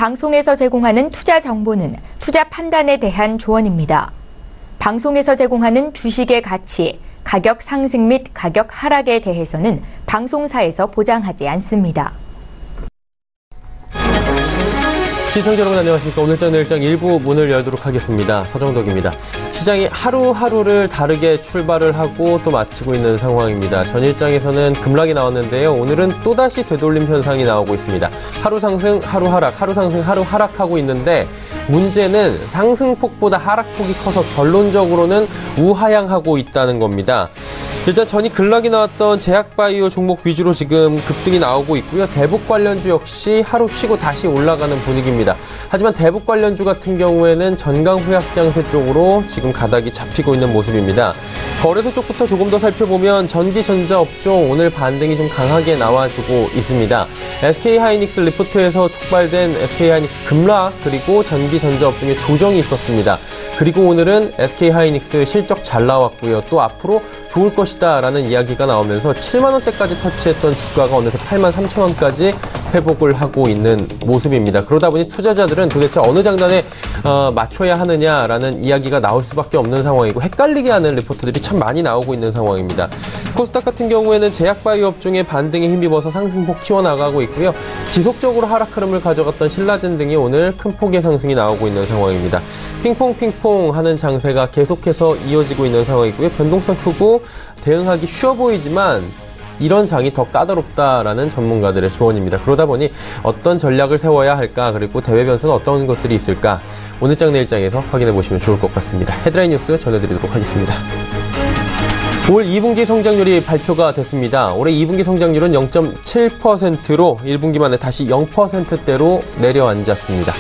방송에서 제공하는 투자 정보는 투자 판단에 대한 조언입니다. 방송에서 제공하는 주식의 가치, 가격 상승 및 가격 하락에 대해서는 방송사에서 보장하지 않습니다. 시청자 여러분 안녕하십니까. 오늘장 내일장 일부 문을 열도록 하겠습니다. 서정덕입니다. 시장이 하루하루를 다르게 출발을 하고 또 마치고 있는 상황입니다. 전일장에서는 급락이 나왔는데요. 오늘은 또다시 되돌림 현상이 나오고 있습니다. 하루 상승, 하루 하락, 하루 상승, 하루 하락하고 있는데 문제는 상승폭보다 하락폭이 커서 결론적으로는 우하향하고 있다는 겁니다. 일단 전이 급락이 나왔던 제약바이오 종목 위주로 지금 급등이 나오고 있고요. 대북 관련주 역시 하루 쉬고 다시 올라가는 분위기입니다. 하지만 대북 관련주 같은 경우에는 전강후약장세 쪽으로 지금 가닥이 잡히고 있는 모습입니다. 거래소 쪽부터 조금 더 살펴보면 전기전자 업종 오늘 반등이 좀 강하게 나와주고 있습니다. SK하이닉스 리포트에서 촉발된 SK하이닉스 급락 그리고 전기전자 업종의 조정이 있었습니다. 그리고 오늘은 SK하이닉스 실적 잘 나왔고요. 또 앞으로 좋을 것이다 라는 이야기가 나오면서 7만 원대까지 터치했던 주가가 어느새 8만 3천 원까지 회복을 하고 있는 모습입니다. 그러다 보니 투자자들은 도대체 어느 장단에 맞춰야 하느냐라는 이야기가 나올 수밖에 없는 상황이고 헷갈리게 하는 리포트들이 참 많이 나오고 있는 상황입니다. 코스닥 같은 경우에는 제약바이오 업종의 반등에 힘입어서 상승폭 키워나가고 있고요. 지속적으로 하락 흐름을 가져갔던 신라젠 등이 오늘 큰 폭의 상승이 나오고 있는 상황입니다. 핑퐁핑퐁 하는 장세가 계속해서 이어지고 있는 상황이고요. 변동성 크고 대응하기 쉬워 보이지만 이런 장이 더 까다롭다라는 전문가들의 조언입니다. 그러다 보니 어떤 전략을 세워야 할까 그리고 대외 변수는 어떤 것들이 있을까 오늘장 내일장에서 확인해 보시면 좋을 것 같습니다. 헤드라인 뉴스 전해드리도록 하겠습니다. 올 2분기 성장률이 발표가 됐습니다. 올해 2분기 성장률은 0.7%로 1분기 만에 다시 0%대로 내려앉았습니다.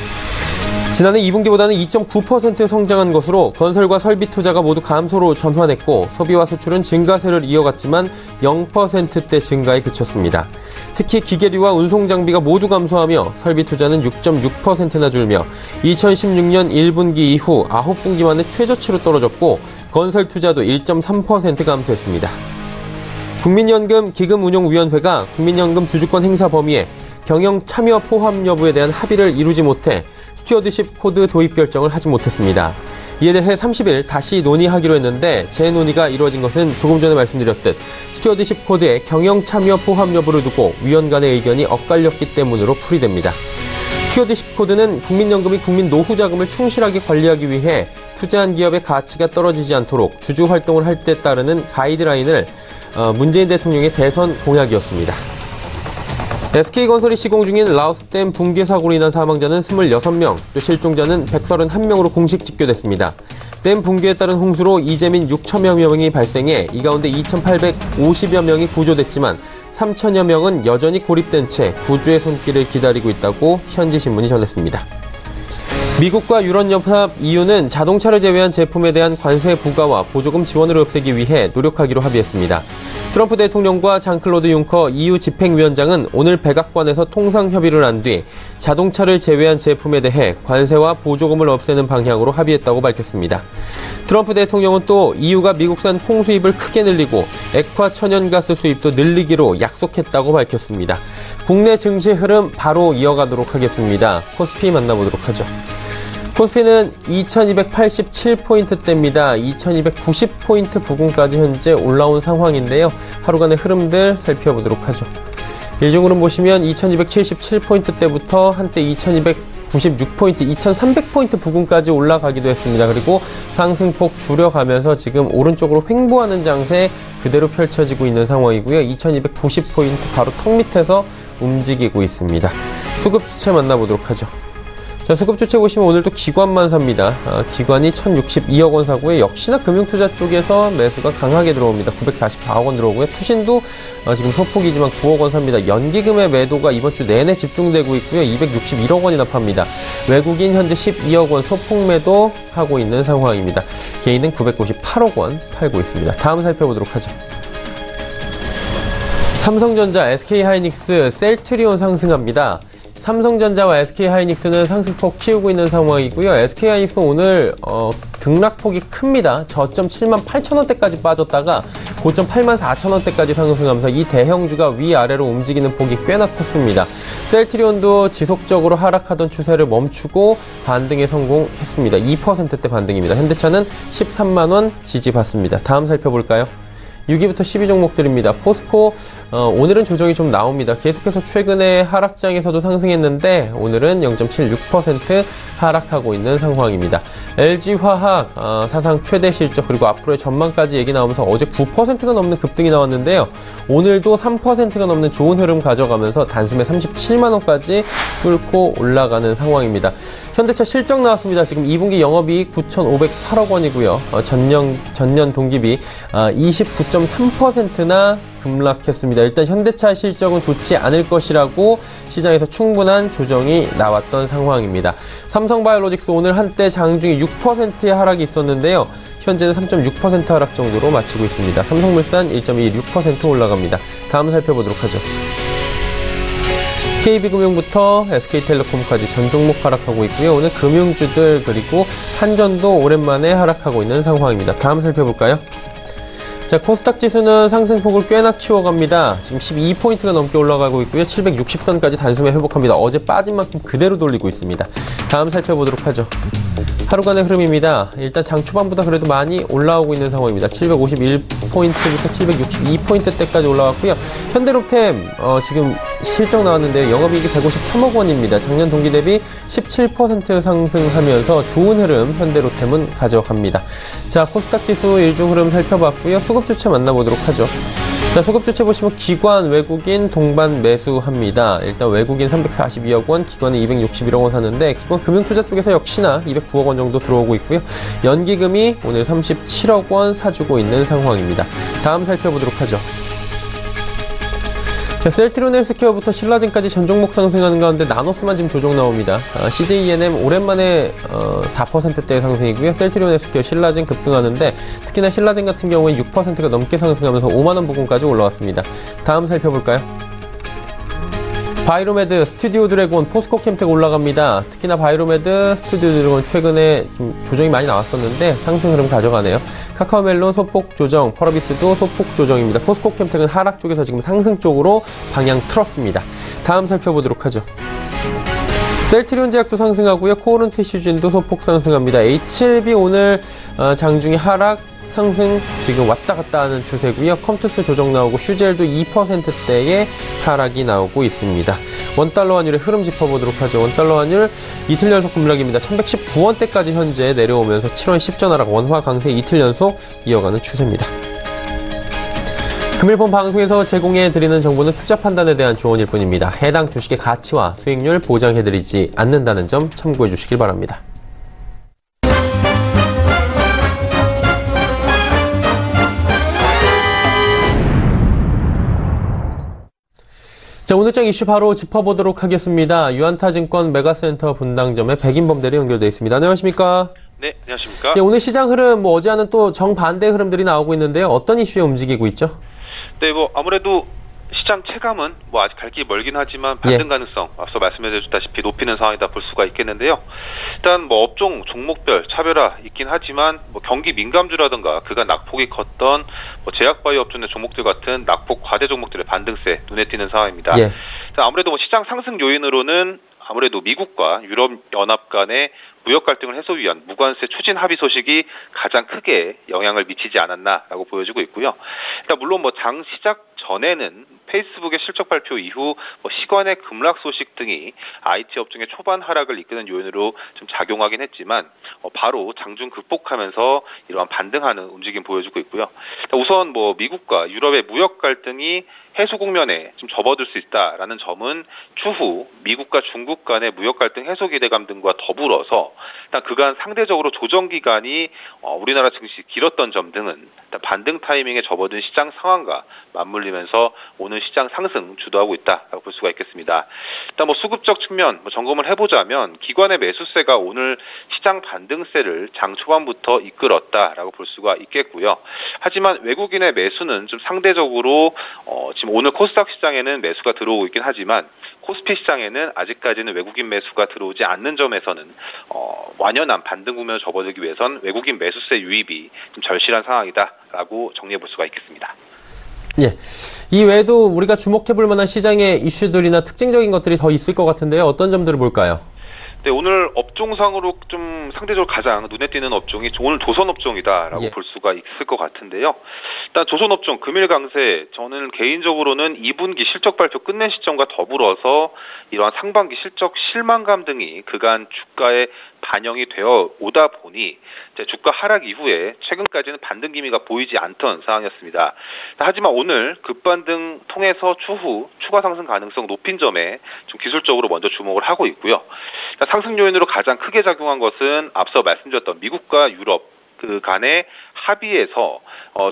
지난해 2분기보다는 2.9% 성장한 것으로 건설과 설비 투자가 모두 감소로 전환했고 소비와 수출은 증가세를 이어갔지만 0%대 증가에 그쳤습니다. 특히 기계류와 운송장비가 모두 감소하며 설비 투자는 6.6%나 줄며 2016년 1분기 이후 9분기 만에 최저치로 떨어졌고 건설 투자도 1.3% 감소했습니다. 국민연금 기금운용위원회가 국민연금 주주권 행사 범위에 경영 참여 포함 여부에 대한 합의를 이루지 못해 스튜어드십 코드 도입 결정을 하지 못했습니다. 이에 대해 30일 다시 논의하기로 했는데 재논의가 이루어진 것은 조금 전에 말씀드렸듯 스튜어드십 코드의 경영 참여 포함 여부를 두고 위원 간의 의견이 엇갈렸기 때문으로 풀이됩니다. 스튜어드십 코드는 국민연금이 국민 노후 자금을 충실하게 관리하기 위해 투자한 기업의 가치가 떨어지지 않도록 주주 활동을 할 때 따르는 가이드라인을 문재인 대통령의 대선 공약이었습니다. SK건설이 시공 중인 라오스댐 붕괴 사고로 인한 사망자는 26명, 또 실종자는 131명으로 공식 집계됐습니다. 댐 붕괴에 따른 홍수로 이재민 6천여 명이 발생해 이 가운데 2,850여 명이 구조됐지만 3천여 명은 여전히 고립된 채 구조의 손길을 기다리고 있다고 현지신문이 전했습니다. 미국과 유럽연합 EU는 자동차를 제외한 제품에 대한 관세 부과와 보조금 지원을 없애기 위해 노력하기로 합의했습니다. 트럼프 대통령과 장클로드 융커 EU 집행위원장은 오늘 백악관에서 통상협의를 한 뒤 자동차를 제외한 제품에 대해 관세와 보조금을 없애는 방향으로 합의했다고 밝혔습니다. 트럼프 대통령은 또 EU가 미국산 콩 수입을 크게 늘리고 액화 천연가스 수입도 늘리기로 약속했다고 밝혔습니다. 국내 증시 흐름 바로 이어가도록 하겠습니다. 코스피 만나보도록 하죠. 코스피는 2287포인트대입니다. 2290포인트 부근까지 현재 올라온 상황인데요. 하루간의 흐름들 살펴보도록 하죠. 일종으로 보시면 2277포인트대부터 한때 2296포인트, 2300포인트 부근까지 올라가기도 했습니다. 그리고 상승폭 줄여가면서 지금 오른쪽으로 횡보하는 장세 그대로 펼쳐지고 있는 상황이고요. 2290포인트 바로 턱 밑에서 움직이고 있습니다. 수급 주체 만나보도록 하죠. 자, 수급 주체 보시면 오늘도 기관만 삽니다. 기관이 1062억 원 사고에 역시나 금융투자 쪽에서 매수가 강하게 들어옵니다. 944억 원 들어오고요. 투신도 지금 소폭이지만 9억 원 삽니다. 연기금의 매도가 이번 주 내내 집중되고 있고요. 261억 원이나 팝니다. 외국인 현재 12억 원 소폭 매도 하고 있는 상황입니다. 개인은 998억 원 팔고 있습니다. 다음 살펴보도록 하죠. 삼성전자, SK하이닉스, 셀트리온 상승합니다. 삼성전자와 SK하이닉스는 상승폭 키우고 있는 상황이고요. SK하이닉스 오늘 등락폭이 큽니다. 저점 78,000원대까지 빠졌다가 고점 84,000원대까지 상승하면서 이 대형주가 위아래로 움직이는 폭이 꽤나 컸습니다. 셀트리온도 지속적으로 하락하던 추세를 멈추고 반등에 성공했습니다. 2%대 반등입니다. 현대차는 13만원 지지받습니다. 다음 살펴볼까요? 6위부터 10위 종목들입니다. 포스코 오늘은 조정이 좀 나옵니다. 계속해서 최근에 하락장에서도 상승했는데 오늘은 0.76% 하락하고 있는 상황입니다. LG화학 사상 최대 실적 그리고 앞으로의 전망까지 얘기 나오면서 어제 9%가 넘는 급등이 나왔는데요. 오늘도 3%가 넘는 좋은 흐름 가져가면서 단숨에 37만 원까지 뚫고 올라가는 상황입니다. 현대차 실적 나왔습니다. 지금 2분기 영업이익 9,508억 원이고요. 전년 동기비 29.3%나 급락했습니다. 일단 현대차 실적은 좋지 않을 것이라고 시장에서 충분한 조정이 나왔던 상황입니다. 삼성바이오로직스 오늘 한때 장중에 6%의 하락이 있었는데요. 현재는 3.6% 하락 정도로 마치고 있습니다. 삼성물산 1.26% 올라갑니다. 다음 살펴보도록 하죠. KB금융부터 SK텔레콤까지 전 종목 하락하고 있고요. 오늘 금융주들 그리고 한전도 오랜만에 하락하고 있는 상황입니다. 다음 살펴볼까요? 자, 코스닥 지수는 상승폭을 꽤나 키워갑니다. 지금 12포인트가 넘게 올라가고 있고요. 760선까지 단숨에 회복합니다. 어제 빠진 만큼 그대로 돌리고 있습니다. 다음 살펴보도록 하죠. 하루간의 흐름입니다. 일단 장 초반보다 그래도 많이 올라오고 있는 상황입니다. 751포인트부터 762포인트대까지 올라왔고요. 현대롭템 지금 실적 나왔는데요. 영업이익이 153억 원입니다. 작년 동기 대비 17% 상승하면서 좋은 흐름 현대롭템은 가져갑니다. 자, 코스닥 지수 일종 흐름 살펴봤고요. 수급주체 만나보도록 하죠. 자, 수급주체 보시면 기관, 외국인, 동반 매수합니다. 일단 외국인 342억 원, 기관은 261억 원 사는데 기관 금융투자 쪽에서 역시나 209억 원 정도 들어오고 있고요. 연기금이 오늘 37억 원 사주고 있는 상황입니다. 다음 살펴보도록 하죠. 자, 셀트리온 헬스케어부터 신라젠까지 전 종목 상승하는 가운데 나노스만 지금 조정 나옵니다. CJENM 오랜만에 4%대의 상승이고요. 셀트리온 헬스케어, 신라젠 급등하는데 특히나 신라젠 같은 경우에 6%가 넘게 상승하면서 5만원 부근까지 올라왔습니다. 다음 살펴볼까요? 바이로메드, 스튜디오 드래곤, 포스코 캠텍 올라갑니다. 특히나 바이로메드, 스튜디오 드래곤 최근에 좀 조정이 많이 나왔었는데 상승 흐름 가져가네요. 카카오멜론 소폭 조정, 펄어비스도 소폭 조정입니다. 포스코 캠텍은 하락 쪽에서 지금 상승 쪽으로 방향 틀었습니다. 다음 살펴보도록 하죠. 셀트리온 제약도 상승하고요. 코오른 티슈진도 소폭 상승합니다. H7B 오늘 장중에 하락, 상승 지금 왔다 갔다 하는 추세고요. 컴투스 조정 나오고 슈젤도 2%대의 하락이 나오고 있습니다. 원달러 환율의 흐름 짚어보도록 하죠. 원달러 환율 이틀 연속 급락입니다. 1119원대까지 현재 내려오면서 7원 10전 하락 원화 강세 이틀 연속 이어가는 추세입니다. 금일본 방송에서 제공해드리는 정보는 투자 판단에 대한 조언일 뿐입니다. 해당 주식의 가치와 수익률 보장해드리지 않는다는 점 참고해 주시길 바랍니다. 자, 오늘장 이슈 바로 짚어보도록 하겠습니다. 유안타증권 메가센터 분당점의 백인범 대리 연결되어 있습니다. 안녕하십니까? 네, 안녕하십니까? 네, 오늘 시장 흐름, 어제와는 또 정반대 흐름들이 나오고 있는데요. 어떤 이슈에 움직이고 있죠? 네, 아무래도 시장 체감은 아직 갈 길이 멀긴 하지만 반등 가능성 앞서 말씀해주셨다시피 높이는 상황이다 볼 수가 있겠는데요. 일단 업종 종목별 차별화 있긴 하지만 경기 민감주라든가 그간 낙폭이 컸던 제약바이오 업종의 종목들 같은 낙폭 과대 종목들의 반등세 눈에 띄는 상황입니다. 자, 아무래도 시장 상승 요인으로는 아무래도 미국과 유럽연합 간의 무역 갈등을 해소 위한 무관세 추진 합의 소식이 가장 크게 영향을 미치지 않았나라고 보여지고 있고요. 일단 물론 장 시작 전에는 페이스북의 실적 발표 이후 시간의 급락 소식 등이 IT 업종의 초반 하락을 이끄는 요인으로 좀 작용하긴 했지만 바로 장중 극복하면서 이러한 반등하는 움직임 보여주고 있고요. 우선 미국과 유럽의 무역 갈등이 해소 국면에 좀 접어들 수 있다라는 점은 추후 미국과 중국 간의 무역 갈등 해소 기대감 등과 더불어서 일단 그간 상대적으로 조정 기간이 우리나라 증시 길었던 점 등은 일단 반등 타이밍에 접어든 시장 상황과 맞물리면서 오늘 시장 상승 주도하고 있다라고 볼 수가 있겠습니다. 일단 뭐 수급적 측면 점검을 해보자면 기관의 매수세가 오늘 시장 반등세를 장 초반부터 이끌었다라고 볼 수가 있겠고요. 하지만 외국인의 매수는 좀 상대적으로 지금 오늘 코스닥 시장에는 매수가 들어오고 있긴 하지만 코스피 시장에는 아직까지는 외국인 매수가 들어오지 않는 점에서는 완연한 반등 국면을 접어들기 위해선 외국인 매수세 유입이 좀 절실한 상황이다라고 정리해 볼 수가 있겠습니다. 예. 이 외에도 우리가 주목해 볼 만한 시장의 이슈들이나 특징적인 것들이 더 있을 것 같은데요. 어떤 점들을 볼까요? 네, 오늘 업종상으로 좀 상대적으로 가장 눈에 띄는 업종이 오늘 조선업종이다라고 볼 수가 있을 것 같은데요. 일단 조선업종 금일 강세, 저는 개인적으로는 2분기 실적 발표 끝낸 시점과 더불어서 이러한 상반기 실적 실망감 등이 그간 주가에 반영이 되어 오다 보니 주가 하락 이후에 최근까지는 반등 기미가 보이지 않던 상황이었습니다. 하지만 오늘 급반등 통해서 추후 추가 상승 가능성 높인 점에 좀 기술적으로 먼저 주목을 하고 있고요. 상승 요인으로 가장 크게 작용한 것은 앞서 말씀드렸던 미국과 유럽 그 간의 합의에서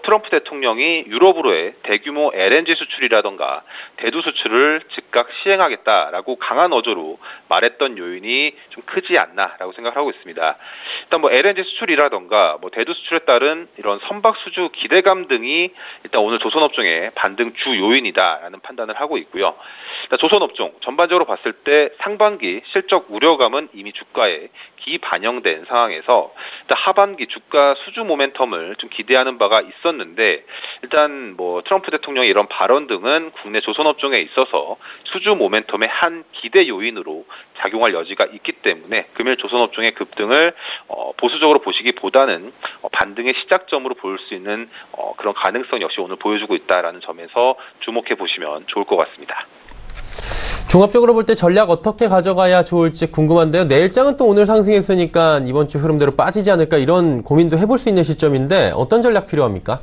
트럼프 대통령이 유럽으로의 대규모 LNG 수출이라던가 대두 수출을 즉각 시행하겠다라고 강한 어조로 말했던 요인이 좀 크지 않나라고 생각하고 있습니다. 일단 뭐 LNG 수출이라던가 뭐 대두 수출에 따른 이런 선박 수주 기대감 등이 일단 오늘 조선업종의 반등 주 요인이다라는 판단을 하고 있고요. 일단 조선업종 전반적으로 봤을 때 상반기 실적 우려감은 이미 주가에 기반영된 상황에서 일단 하반기 주가 수주 모멘텀을 좀 기대하는 바가 있었는데 일단 뭐 트럼프 대통령의 이런 발언 등은 국내 조선업종에 있어서 수주 모멘텀의 한 기대 요인으로 작용할 여지가 있기 때문에 금일 조선업종의 급등을 보수적으로 보시기보다는 반등의 시작점으로 볼 수 있는 그런 가능성 역시 오늘 보여주고 있다라는 점에서 주목해 보시면 좋을 것 같습니다. 종합적으로 볼 때 전략 어떻게 가져가야 좋을지 궁금한데요. 내일장은 또 오늘 상승했으니까 이번 주 흐름대로 빠지지 않을까 이런 고민도 해볼 수 있는 시점인데 어떤 전략 필요합니까?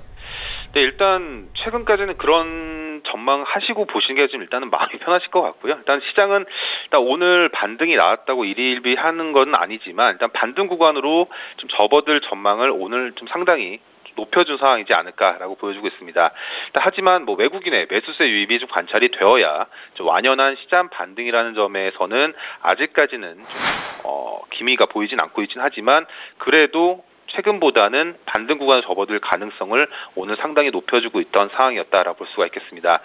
네, 일단 최근까지는 그런 전망하시고 보시는 게 좀 일단은 마음이 편하실 것 같고요. 일단 시장은 일단 오늘 반등이 나왔다고 일희일비하는 건 아니지만 일단 반등 구간으로 좀 접어들 전망을 오늘 좀 상당히 높여준 상황이지 않을까라고 보여주고 있습니다. 하지만 뭐 외국인의 매수세 유입이 좀 관찰이 되어야 좀 완연한 시장 반등이라는 점에서는 아직까지는 좀 기미가 보이진 않고 있긴 하지만 그래도 최근보다는 반등 구간을 접어들 가능성을 오늘 상당히 높여주고 있던 상황이었다라고 볼 수가 있겠습니다.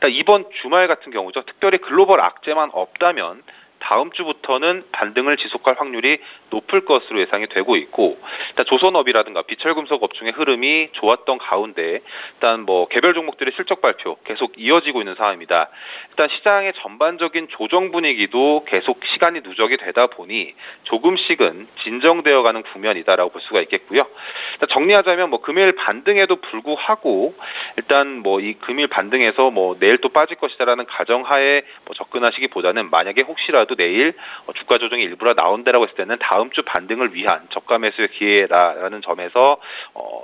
이번 주말 같은 경우죠. 특별히 글로벌 악재만 없다면 다음 주부터는 반등을 지속할 확률이 높을 것으로 예상이 되고 있고 일단 조선업이라든가 비철금속 업종의 흐름이 좋았던 가운데 일단 뭐 개별 종목들의 실적 발표 계속 이어지고 있는 상황입니다. 일단 시장의 전반적인 조정 분위기도 계속 시간이 누적이 되다 보니 조금씩은 진정되어가는 국면이다라고 볼 수가 있겠고요. 일단 정리하자면 뭐 금일 반등에도 불구하고 일단 뭐 이 금일 반등에서 뭐 내일 또 빠질 것이다라는 가정하에 뭐 접근하시기보다는 만약에 혹시라도 내일 주가 조정이 일부러 나온다라고 했을 때는 다음 주 반등을 위한 저가 매수의 기회라는 점에서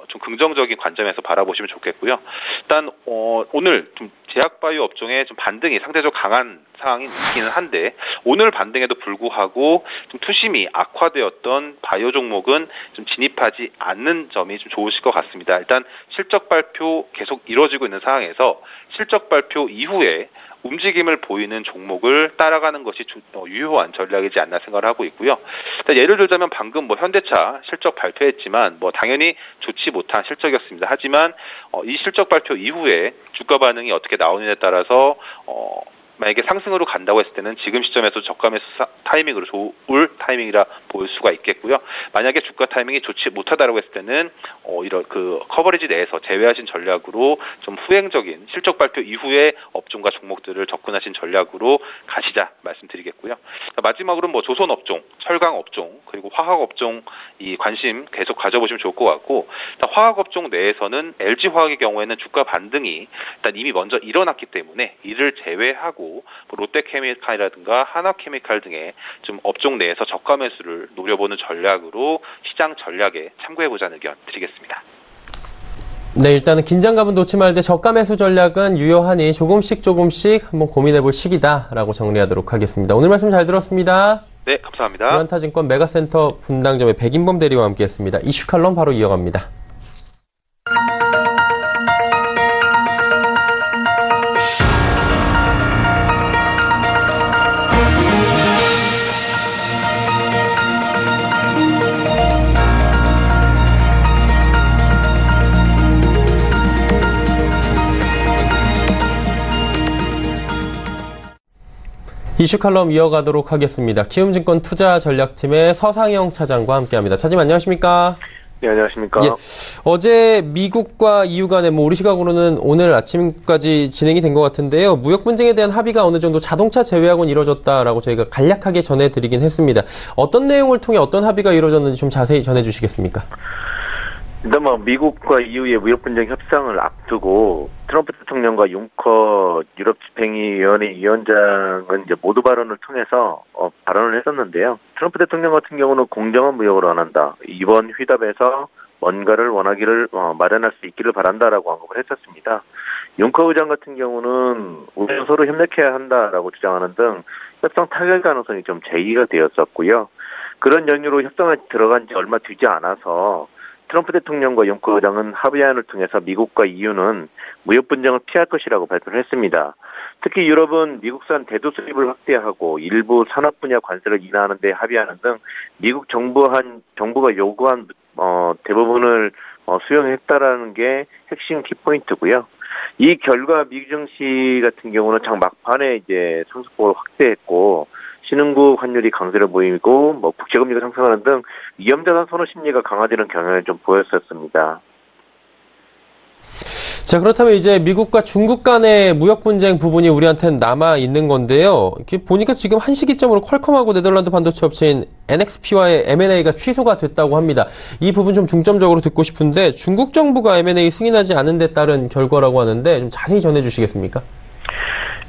좀 긍정적인 관점에서 바라보시면 좋겠고요. 일단 오늘 좀 제약바이오 업종의 좀 반등이 상대적으로 강한 상황이 있기는 한데 오늘 반등에도 불구하고 좀 투심이 악화되었던 바이오 종목은 좀 진입하지 않는 점이 좀 좋으실 것 같습니다. 일단 실적 발표 계속 이루어지고 있는 상황에서 실적 발표 이후에 움직임을 보이는 종목을 따라가는 것이 유효한 전략이지 않나 생각을 하고 있고요. 예를 들자면 방금 뭐 현대차 실적 발표했지만 뭐 당연히 좋지 못한 실적이었습니다. 하지만 이 실적 발표 이후에 주가 반응이 어떻게 나오느냐에 따라서 만약에 상승으로 간다고 했을 때는 지금 시점에서 저가 매수 타이밍으로 좋을 타이밍이라 볼 수가 있겠고요. 만약에 주가 타이밍이 좋지 못하다라고 했을 때는 이런 그 커버리지 내에서 제외하신 전략으로 좀 후행적인 실적 발표 이후에 업종과 종목들을 접근하신 전략으로 가시자 말씀드리겠고요. 마지막으로 뭐 조선 업종, 철강 업종 그리고 화학 업종 이 관심 계속 가져보시면 좋을 것 같고 화학 업종 내에서는 LG 화학의 경우에는 주가 반등이 일단 이미 먼저 일어났기 때문에 이를 제외하고 롯데케미칼이라든가 하나케미칼 등의 좀 업종 내에서 저가 매수를 노려보는 전략으로 시장 전략에 참고해보자는 의견 드리겠습니다. 네, 일단은 긴장감은 놓지 말되 저가 매수 전략은 유효하니 조금씩 한번 고민해볼 시기다라고 정리하도록 하겠습니다. 오늘 말씀 잘 들었습니다. 네, 감사합니다. 유한타증권 메가센터 분당점의 백인범 대리와 함께했습니다. 이슈 칼럼 바로 이어갑니다. 이슈 칼럼 이어가도록 하겠습니다. 키움증권 투자전략팀의 서상영 차장과 함께합니다. 차장님 안녕하십니까? 네, 안녕하십니까? 예, 어제 미국과 EU 간에 우리 시각으로는 오늘 아침까지 진행이 된 것 같은데요. 무역 분쟁에 대한 합의가 어느 정도 자동차 제외하고는 이루어졌다라고 저희가 간략하게 전해드리긴 했습니다. 어떤 내용을 통해 어떤 합의가 이루어졌는지 좀 자세히 전해주시겠습니까? 일단 미국과 EU의 무역 분쟁 협상을 앞두고 트럼프 대통령과 융커 유럽집행위원회 위원장은 이제 모두 발언을 통해서 발언을 했었는데요. 트럼프 대통령 같은 경우는 공정한 무역을 원한다. 이번 회담에서 뭔가를 원하기를 마련할 수 있기를 바란다라고 언급을 했었습니다. 융커 의장 같은 경우는 우리는 서로 협력해야 한다라고 주장하는 등 협상 타결 가능성이 좀 제기가 되었었고요. 그런 연유로 협상에 들어간 지 얼마 되지 않아서 트럼프 대통령과 융커 의장은 합의안을 통해서 미국과 EU는 무역 분쟁을 피할 것이라고 발표를 했습니다. 특히 유럽은 미국산 대두 수입을 확대하고 일부 산업 분야 관세를 인하하는 데 합의하는 등 미국 정부가 요구한 대부분을 수용했다라는 게 핵심 키포인트고요. 이 결과 미 증시 같은 경우는 장 막판에 이제 상승폭을 확대했고 신흥국 환율이 강세를 보이고 국제금리가 상승하는 등 위험자산 선호 심리가 강화되는 경향을 좀 보였었습니다. 자, 그렇다면 이제 미국과 중국 간의 무역 분쟁 부분이 우리한테는 남아 있는 건데요. 이렇게 보니까 지금 한 시기점으로 퀄컴하고 네덜란드 반도체 업체인 NXP와의 M&A가 취소가 됐다고 합니다. 이 부분 좀 중점적으로 듣고 싶은데 중국 정부가 M&A 승인하지 않은 데 따른 결과라고 하는데 좀 자세히 전해주시겠습니까?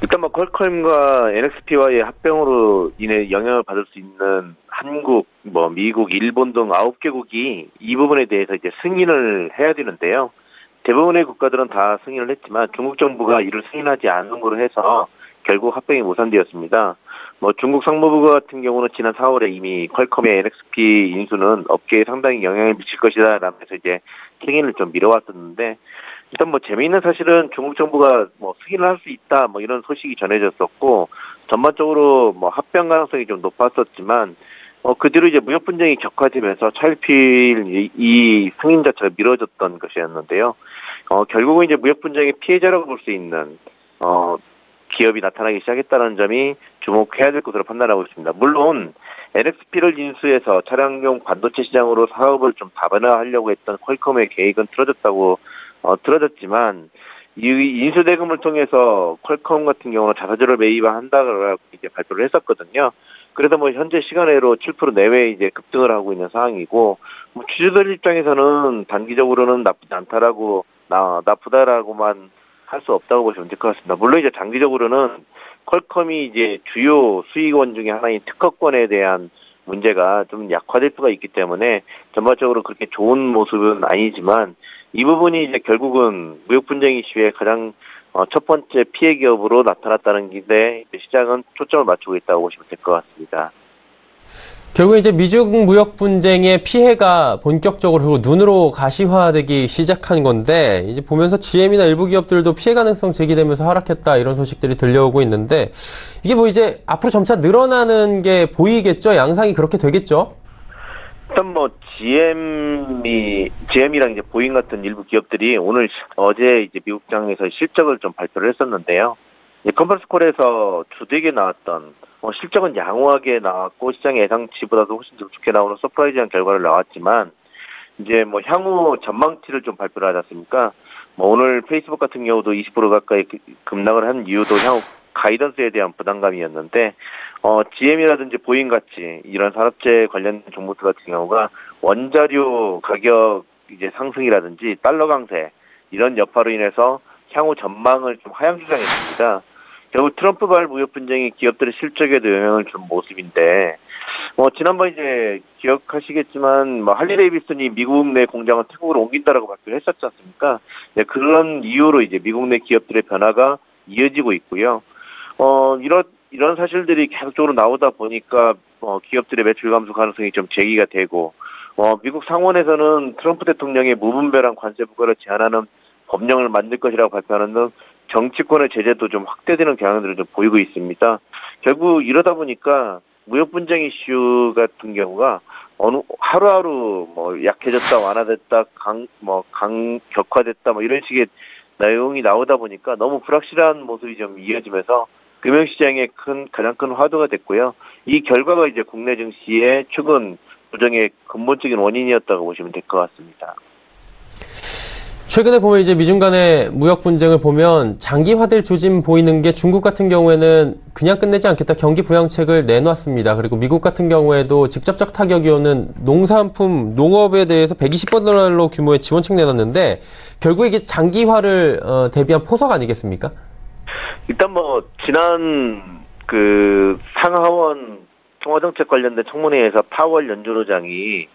일단 퀄컴과 NXP와의 합병으로 인해 영향을 받을 수 있는 한국, 미국, 일본 등 9개국이 이 부분에 대해서 이제 승인을 해야 되는데요. 대부분의 국가들은 다 승인을 했지만 중국 정부가 이를 승인하지 않은 걸로 해서 결국 합병이 무산되었습니다. 중국 상무부 같은 경우는 지난 4월에 이미 퀄컴의 NXP 인수는 업계에 상당히 영향을 미칠 것이다 라면서 이제 승인을 좀 미뤄왔었는데 일단 재미있는 사실은 중국 정부가 승인을 할 수 있다 이런 소식이 전해졌었고 전반적으로 합병 가능성이 좀 높았었지만 그 뒤로 이제 무역 분쟁이 격화되면서 차일피일 이 승인 자체가 미뤄졌던 것이었는데요. 결국은 이제 무역 분쟁의 피해자라고 볼 수 있는 기업이 나타나기 시작했다는 점이 주목해야 될 것으로 판단하고 있습니다. 물론 NXP를 인수해서 차량용 반도체 시장으로 사업을 좀 다변화하려고 했던 퀄컴의 계획은 틀어졌지만 이 인수 대금을 통해서 퀄컴 같은 경우는 자사주를 매입한다라고 이제 발표를 했었거든요. 그래서 현재 시간외로 7% 내외 이제 급등을 하고 있는 상황이고 주주들 입장에서는 단기적으로는 나쁘지 않다라고 나쁘다라고만 할 수 없다고 보시면 될 것 같습니다. 물론 이제 장기적으로는 퀄컴이 이제 주요 수익원 중에 하나인 특허권에 대한 문제가 좀 약화될 수가 있기 때문에 전반적으로 그렇게 좋은 모습은 아니지만 이 부분이 이제 결국은 무역 분쟁 이슈의 가장 첫 번째 피해 기업으로 나타났다는 건데 시장은 초점을 맞추고 있다고 보시면 될 것 같습니다. 결국 이제 미중 무역 분쟁의 피해가 본격적으로 그리고 눈으로 가시화되기 시작한 건데 이제 보면서 GM이나 일부 기업들도 피해 가능성 제기되면서 하락했다 이런 소식들이 들려오고 있는데 이게 이제 앞으로 점차 늘어나는 게 보이겠죠? 양상이 그렇게 되겠죠? 일단 GM이랑 이제 보잉 같은 일부 기업들이 어제 이제 미국장에서 실적을 좀 발표를 했었는데요. 컨퍼런스 콜에서 주되게 나왔던 실적은 양호하게 나왔고 시장의 예상치보다도 훨씬 더 좋게 나오는 서프라이즈한 결과를 나왔지만 이제 향후 전망치를 좀 발표를 하지 않습니까? 오늘 페이스북 같은 경우도 20% 가까이 급락을 한 이유도 향후 가이던스에 대한 부담감이었는데 GM이라든지 보잉 같이 이런 산업재 관련 종목들 같은 경우가 원자료 가격 이제 상승이라든지 달러 강세 이런 여파로 인해서 향후 전망을 좀 하향 조정했습니다. 결국 트럼프발 무역 분쟁이 기업들의 실적에도 영향을 준 모습인데 지난번 이제 기억하시겠지만 할리 데이비슨이 미국 내 공장을 태국으로 옮긴다라고 발표를 했었지 않습니까? 네, 그런 이유로 이제 미국 내 기업들의 변화가 이어지고 있고요. 이런 사실들이 계속적으로 나오다 보니까 기업들의 매출 감소 가능성이 좀 제기가 되고 미국 상원에서는 트럼프 대통령의 무분별한 관세 부과를 제한하는 법령을 만들 것이라고 발표하는 등 정치권의 제재도 좀 확대되는 경향들을 좀 보이고 있습니다. 결국 이러다 보니까 무역 분쟁 이슈 같은 경우가 하루하루 약해졌다 완화됐다 격화됐다 이런 식의 내용이 나오다 보니까 너무 불확실한 모습이 좀 이어지면서 금융시장의 가장 큰 화두가 됐고요. 이 결과가 이제 국내 증시의 최근 부정의 근본적인 원인이었다고 보시면 될 것 같습니다. 최근에 보면 이제 미중 간의 무역 분쟁을 보면 장기화될 조짐 보이는 게 중국 같은 경우에는 그냥 끝내지 않겠다 경기 부양책을 내놨습니다. 그리고 미국 같은 경우에도 직접적 타격이 오는 농산품, 농업에 대해서 120억 달러 규모의 지원책 내놨는데 결국 이게 장기화를 대비한 포석 아니겠습니까? 일단 지난 상하원 통화정책 관련된 청문회에서 파월 연준의장이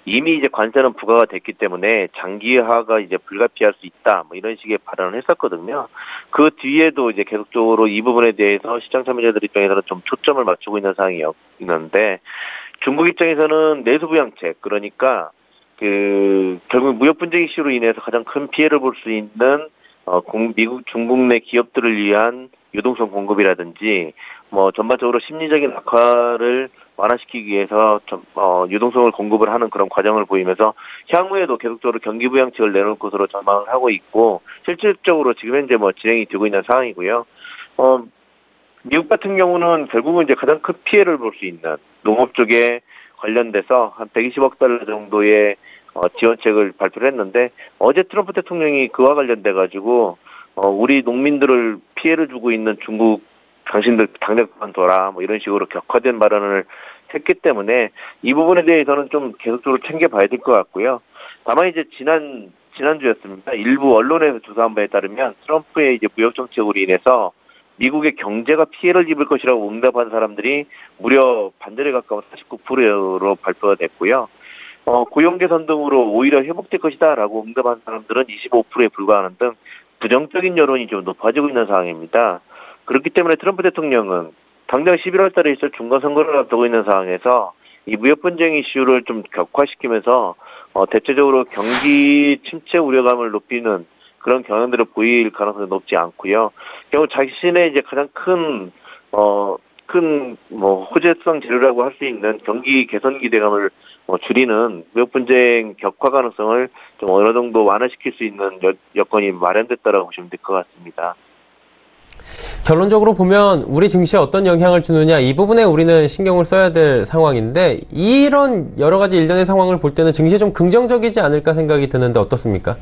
이미 이제 관세는 부과가 됐기 때문에 장기화가 이제 불가피할 수 있다, 이런 식의 발언을 했었거든요. 그 뒤에도 이제 계속적으로 이 부분에 대해서 시장 참여자들 입장에서는 좀 초점을 맞추고 있는 상황이었는데, 중국 입장에서는 내수부양책, 그러니까 결국 무역 분쟁 이슈로 인해서 가장 큰 피해를 볼 수 있는 중국 내 기업들을 위한 유동성 공급이라든지 전반적으로 심리적인 악화를 완화시키기 위해서 유동성을 공급을 하는 그런 과정을 보이면서 향후에도 계속적으로 경기 부양책을 내놓을 것으로 전망을 하고 있고, 실질적으로 지금 현재 진행이 되고 있는 상황이고요. 미국 같은 경우는 결국은 이제 가장 큰 피해를 볼 수 있는 농업 쪽에 관련돼서 한 120억 달러 정도의 지원책을 발표를 했는데, 어제 트럼프 대통령이 그와 관련돼 가지고 우리 농민들을 피해를 주고 있는 중국 당신들 당장 그만둬라 이런 식으로 격화된 발언을 했기 때문에 이 부분에 대해서는 좀 계속적으로 챙겨봐야 될 것 같고요. 다만 이제 지난주였습니다. 일부 언론에서 조사한 바에 따르면 트럼프의 이제 무역 정책으로 인해서 미국의 경제가 피해를 입을 것이라고 응답한 사람들이 무려 반절에 가까운 49%로 발표가 됐고요. 고용 개선 등으로 오히려 회복될 것이다라고 응답한 사람들은 25%에 불과하는 등 부정적인 여론이 좀 높아지고 있는 상황입니다. 그렇기 때문에 트럼프 대통령은 당장 11월 달에 있을 중간선거를 앞두고 있는 상황에서 이 무역 분쟁 이슈를 좀 격화시키면서 대체적으로 경기 침체 우려감을 높이는 그런 경향들을 보일 가능성이 높지 않고요. 결국 자신의 이제 가장 큰 호재성 재료라고 할 수 있는 경기 개선 기대감을 줄이는 무역 분쟁 격화 가능성을 좀 어느 정도 완화시킬 수 있는 여건이 마련됐다라고 보시면 될 것 같습니다. 결론적으로 보면 우리 증시에 어떤 영향을 주느냐, 이 부분에 우리는 신경을 써야 될 상황인데, 이런 여러 가지 일련의 상황을 볼 때는 증시에 좀 긍정적이지 않을까 생각이 드는데 어떻습니까?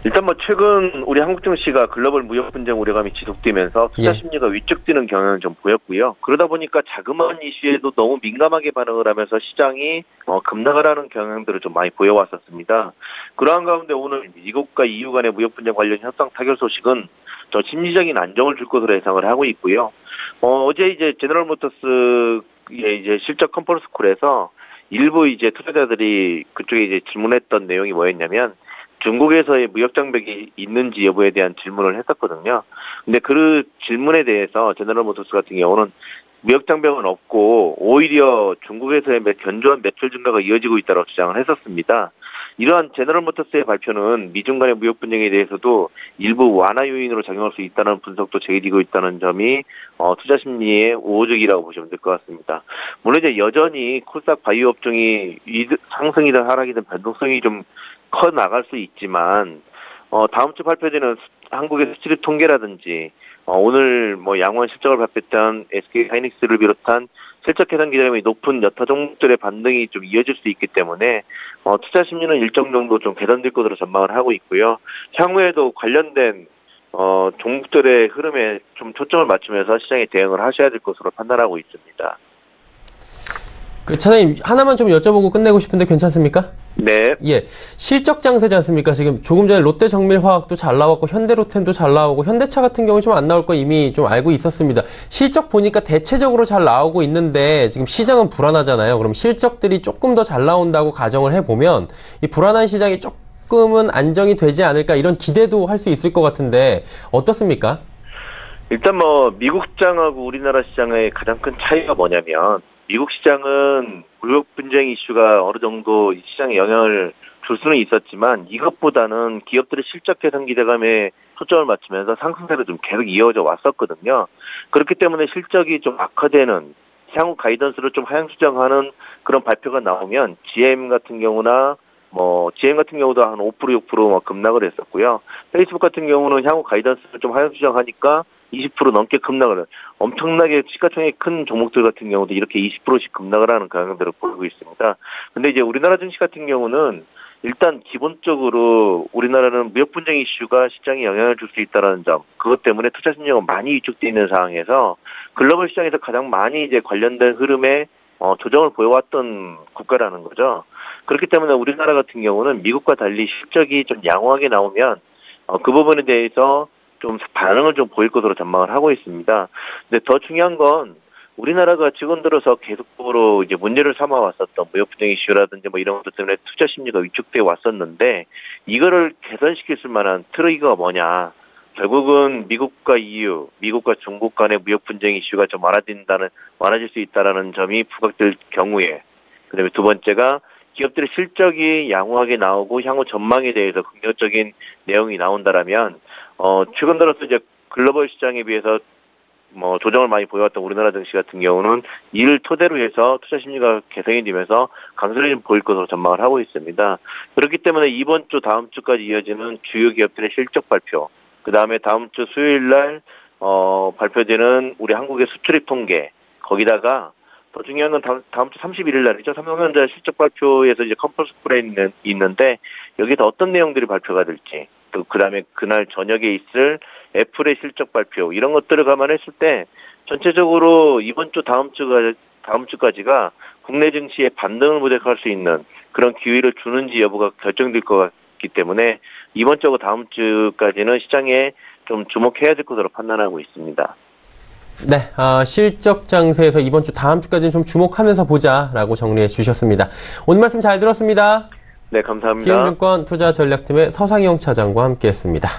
일단 최근 우리 한국 증시가 글로벌 무역 분쟁 우려감이 지속되면서 투자 심리가 위축되는 경향을 좀 보였고요. 그러다 보니까 자그마한 이슈에도 너무 민감하게 반응을 하면서 시장이 급락을 하는 경향들을 좀 많이 보여왔었습니다. 그러한 가운데 오늘 미국과 EU 간의 무역 분쟁 관련 협상 타결 소식은 저 심리적인 안정을 줄 것으로 예상을 하고 있고요. 어제 이제 제너럴 모터스의 이제 실적 컨퍼런스 콜에서 일부 이제 투자자들이 그쪽에 이제 질문했던 내용이 뭐였냐면, 중국에서의 무역 장벽이 있는지 여부에 대한 질문을 했었거든요. 근데 그 질문에 대해서 제너럴 모터스 같은 경우는 무역 장벽은 없고 오히려 중국에서의 견조한 매출 증가가 이어지고 있다고 주장을 했었습니다. 이러한 제너럴 모터스의 발표는 미중 간의 무역 분쟁에 대해서도 일부 완화 요인으로 작용할 수 있다는 분석도 제기되고 있다는 점이 투자 심리의 우호적이라고 보시면 될 것 같습니다. 물론 이제 여전히 코스닥 바이오 업종이 상승이든 하락이든 변동성이 좀 커 나갈 수 있지만, 다음 주 발표되는 한국의 수출입 통계라든지 오늘 양호한 실적을 발표했던 SK 하이닉스를 비롯한 실적 개선 기대감이 높은 여타 종목들의 반등이 좀 이어질 수 있기 때문에 투자 심리는 일정 정도 좀 개선될 것으로 전망을 하고 있고요. 향후에도 관련된 종목들의 흐름에 좀 초점을 맞추면서 시장에 대응을 하셔야 될 것으로 판단하고 있습니다. 차장님, 하나만 좀 여쭤보고 끝내고 싶은데 괜찮습니까? 네. 예. 실적 장세지 않습니까? 지금 조금 전에 롯데정밀화학도 잘 나왔고, 현대로템도 잘 나오고, 현대차 같은 경우 좀 안 나올 거 이미 좀 알고 있었습니다. 실적 보니까 대체적으로 잘 나오고 있는데, 지금 시장은 불안하잖아요. 그럼 실적들이 조금 더 잘 나온다고 가정을 해보면, 이 불안한 시장이 조금은 안정이 되지 않을까, 이런 기대도 할 수 있을 것 같은데, 어떻습니까? 일단 미국 시장하고 우리나라 시장의 가장 큰 차이가 뭐냐면, 미국 시장은 무역 분쟁 이슈가 어느 정도 시장에 영향을 줄 수는 있었지만, 이것보다는 기업들의 실적 개선 기대감에 초점을 맞추면서 상승세를 좀 계속 이어져 왔었거든요. 그렇기 때문에 실적이 좀 악화되는, 향후 가이던스를 좀 하향 수정하는 그런 발표가 나오면 GM 같은 경우도 한 5% 6% 급락을 했었고요. 페이스북 같은 경우는 향후 가이던스를 좀 하향 수정하니까 20% 넘게 급락을, 엄청나게 시가총액이 큰 종목들 같은 경우도 이렇게 20%씩 급락을 하는 경향들을 보이고 있습니다. 근데 이제 우리나라 증시 같은 경우는 일단 기본적으로 우리나라는 무역 분쟁 이슈가 시장에 영향을 줄 수 있다는 점, 그것 때문에 투자 심리가 많이 위축되어 있는 상황에서 글로벌 시장에서 가장 많이 이제 관련된 흐름에 조정을 보여왔던 국가라는 거죠. 그렇기 때문에 우리나라 같은 경우는 미국과 달리 실적이 좀 양호하게 나오면 그 부분에 대해서 좀 반응을 좀 보일 것으로 전망을 하고 있습니다. 근데 더 중요한 건 우리나라가 지금 들어서 계속적으로 이제 문제를 삼아왔었던 무역 분쟁 이슈라든지 뭐 이런 것들 때문에 투자 심리가 위축되어 왔었는데 이거를 개선시킬 만한 트리거가 뭐냐? 결국은 미국과 EU, 미국과 중국 간의 무역 분쟁 이슈가 좀 완화질 수 있다라는 점이 부각될 경우에, 그다음에 두 번째가 기업들의 실적이 양호하게 나오고 향후 전망에 대해서 긍정적인 내용이 나온다라면 최근 들어서 이제 글로벌 시장에 비해서 조정을 많이 보여왔던 우리나라 증시 같은 경우는 이를 토대로 해서 투자 심리가 개선이 되면서 강세를 보일 것으로 전망을 하고 있습니다. 그렇기 때문에 이번 주 다음 주까지 이어지는 주요 기업들의 실적 발표, 그 다음에 다음 주 수요일 날 발표되는 우리 한국의 수출입 통계, 거기다가 더 중요한 건 다음 주 31일 날이죠. 삼성전자 실적 발표에서 이제 컨퍼런스 콜에 있는데 여기서 어떤 내용들이 발표가 될지, 또 그다음에 그날 저녁에 있을 애플의 실적 발표, 이런 것들을 감안했을 때 전체적으로 이번 주 다음 주까지가 국내 증시의 반등을 모색할 수 있는 그런 기회를 주는지 여부가 결정될 것 같기 때문에 이번 주하고 다음 주까지는 시장에 좀 주목해야 될 것으로 판단하고 있습니다. 네, 실적 장세에서 이번 주 다음 주까지는 좀 주목하면서 보자라고 정리해 주셨습니다. 오늘 말씀 잘 들었습니다. 네, 감사합니다. 기흥증권 투자전략팀의 서상용 차장과 함께했습니다.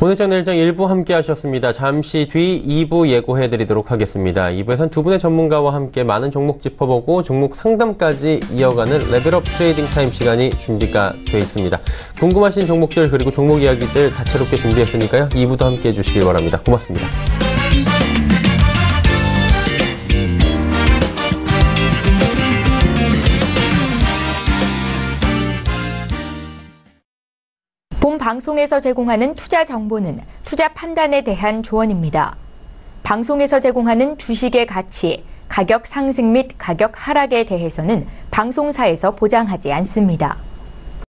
오늘 장내일장 1부 함께 하셨습니다. 잠시 뒤 2부 예고해드리도록 하겠습니다. 2부에선 두 분의 전문가와 함께 많은 종목 짚어보고 종목 상담까지 이어가는 레벨업 트레이딩 타임 시간이 준비가 되어 있습니다. 궁금하신 종목들 그리고 종목 이야기들 다채롭게 준비했으니까요. 2부도 함께 해주시길 바랍니다. 고맙습니다. 본 방송에서 제공하는 투자 정보는 투자 판단에 대한 조언입니다. 방송에서 제공하는 주식의 가치, 가격 상승 및 가격 하락에 대해서는 방송사에서 보장하지 않습니다.